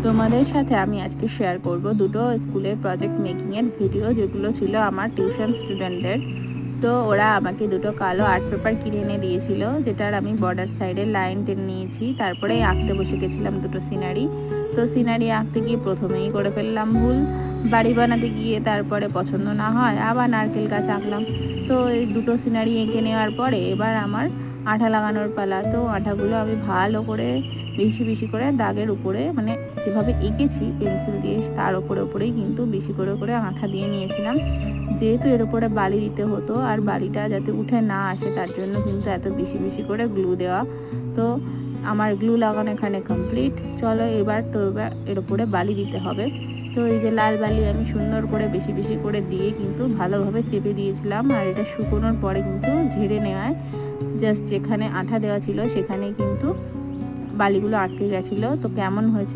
তোমাদের সাথে আমি আজকে শেয়ার করব দুটো স্কুলের প্রজেক্ট মেকিং এর ভিডিও, যেগুলো ছিল আমার টিউশন স্টুডেন্টদের। তো ওরা আমাকে দুটো কালো আর্ট পেপার কিনে এনে দিয়েছিল, যেটার আমি বর্ডার সাইডে লাইন টেনে নিয়েছি। তারপরে আঁকতে বসে গেছিলাম দুটো সিনারি। তো সিনারি আঁকতে গিয়ে প্রথমেই করে ফেললাম ভুল, বাড়ি বানাতে গিয়ে তারপরে পছন্দ না হয় আবার নারকেল গাছ আঁকলাম। তো এই দুটো সিনারি এঁকে নেওয়ার পরে এবার আমার আঠা লাগানোর পালা। তো আঠাগুলো আমি ভালো করে বেশি বেশি করে দাগের উপরে, মানে যেভাবে এঁকেছি পেন্সিল দিয়ে তার ওপরেই কিন্তু বেশি করে করে আঠা দিয়ে নিয়েছিলাম, যেহেতু এর উপরে বালি দিতে হতো আর বালিটা যাতে উঠে না আসে তার জন্য কিন্তু এত বেশি বেশি করে গ্লু দেওয়া। তো আমার গ্লু লাগানো এখানে কমপ্লিট। চলো এবার এর উপরে বালি দিতে হবে। তো এই যে লাল বালি আমি সুন্দর করে বেশি বেশি করে দিয়ে কিন্তু ভালোভাবে চেপে দিয়েছিলাম, আর এটা শুকোনোর পরে কিন্তু ঝেড়ে নেওয়ায় জাস্ট যেখানে আঠা দেওয়া ছিল সেখানে কিন্তু বালিগুলো আটকে গেছিলো। তো কেমন হয়েছে